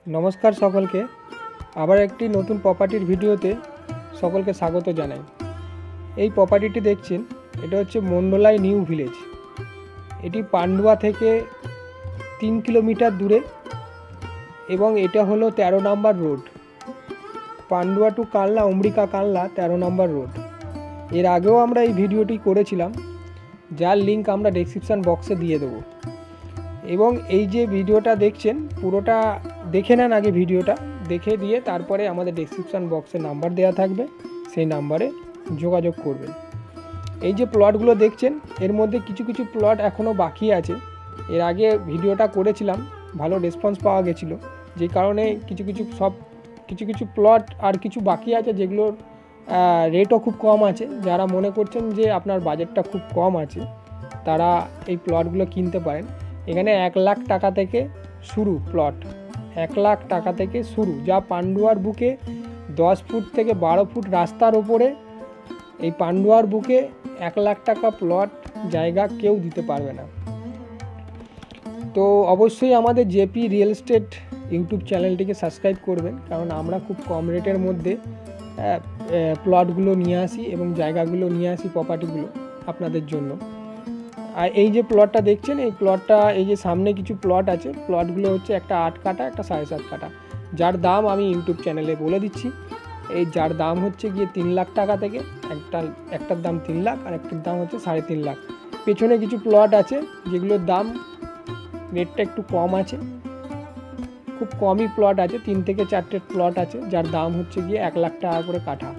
नमस्कार सकलके आबार एकटी नतून प्रपार्टिर भिडियोते सकलके स्वागत जानाई। এই প্রপার্টিটি দেখছেন এটা হচ্ছে মন্ডলাই নিউ ভিলেজ। এটি পান্ডুয়া থেকে 3 কিলোমিটার দূরে এবং এটা হলো 13 নম্বর রোড, পান্ডুয়া টু কালনা, অমৃকা কালনা 13 নম্বর রোড। এর আগেও আমরা এই ভিডিওটি করেছিলাম, যার লিঙ্ক আমরা ডেসক্রিপশন বক্সে দিয়ে দেবো। এবং এই যে ভিডিওটা দেখছেন পুরোটা দেখে নেন, আগে ভিডিওটা দেখে দিয়ে তারপরে আমাদের ডেসক্রিপশন বক্সে নাম্বার দেওয়া থাকবে, সেই নাম্বারে যোগাযোগ করবেন। এই যে প্লটগুলো দেখছেন এর মধ্যে কিছু কিছু প্লট এখনও বাকি আছে। এর আগে ভিডিওটা করেছিলাম, ভালো রেসপন্স পাওয়া গেছিলো, যে কারণে কিছু কিছু প্লট আর কিছু বাকি আছে যেগুলোর রেটও খুব কম আছে। যারা মনে করছেন যে আপনার বাজেটটা খুব কম আছে তারা এই প্লটগুলো কিনতে পারেন। এখানে 1 লাখ টাকা থেকে শুরু প্লট, 1 লাখ টাকা থেকে শুরু, যা পান্ডুয়ার বুকে 10 ফুট থেকে 12 ফুট রাস্তার ওপরে এই পান্ডুয়ার বুকে 1 লাখ টাকা প্লট জায়গা কেউ দিতে পারবে না। তো অবশ্যই আমাদের জেপি রিয়েল এস্টেট ইউটিউব চ্যানেলটিকে সাবস্ক্রাইব করবেন, কারণ আমরা খুব কম রেটের মধ্যে প্লটগুলো নিয়ে আসি এবং জায়গাগুলো নিয়ে আসি, প্রপার্টিগুলো আপনাদের জন্য। আর এই যে প্লটটা দেখছেন, এই প্লটটা, এই যে সামনে কিছু প্লট আছে, প্লটগুলো হচ্ছে একটা 8 কাঠা, একটা 7.5 কাঠা, যার দাম আমি ইউটিউব চ্যানেলে বলে দিচ্ছি। এই যার দাম হচ্ছে গিয়ে 3 লাখ টাকা থেকে, একটার দাম 3 লাখ আর একটার দাম হচ্ছে 3.5 লাখ। পেছনে কিছু প্লট আছে যেগুলোর দাম রেটটা একটু কম আছে, খুব কমই প্লট আছে, 3 থেকে 4টে প্লট আছে যার দাম হচ্ছে গিয়ে 1 লাখ টাকা করে কাঠা।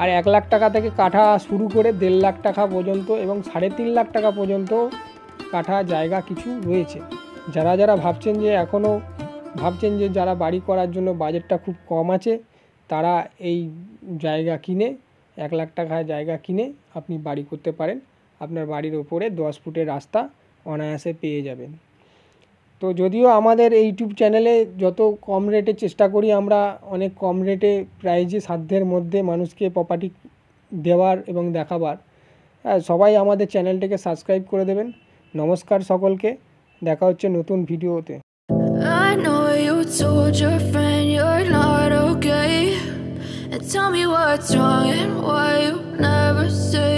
আর 1 লাখ টাকা থেকে কাঠা শুরু করে 1.5 লাখ টাকা পর্যন্ত এবং 3.5 লাখ টাকা পর্যন্ত কাঠা জায়গা কিছু রয়েছে। যারা ভাবছেন যে যারা বাড়ি করার জন্য বাজেটটা খুব কম আছে, তারা এই জায়গা কিনে 1 লাখ টাকা জায়গা কিনে আপনি বাড়ি করতে পারেন। আপনার বাড়ির ওপরে 10 ফুটের রাস্তা অনায়াসে পেয়ে যাবেন। তো যদিও আমাদের এই ইউটিউব চ্যানেলে যত কম রেটে চেষ্টা করি, আমরা অনেক কম রেটে প্রাইজে সাধ্যের মধ্যে মানুষকে প্রপার্টি দেওয়ার এবং দেখাবার, সবাই আমাদের চ্যানেলটাকে সাবস্ক্রাইব করে দেবেন। নমস্কার সকলকে, দেখা হচ্ছে নতুন ভিডিওতে। I know you told your friend you're not okay, and tell me what's wrong and why you never say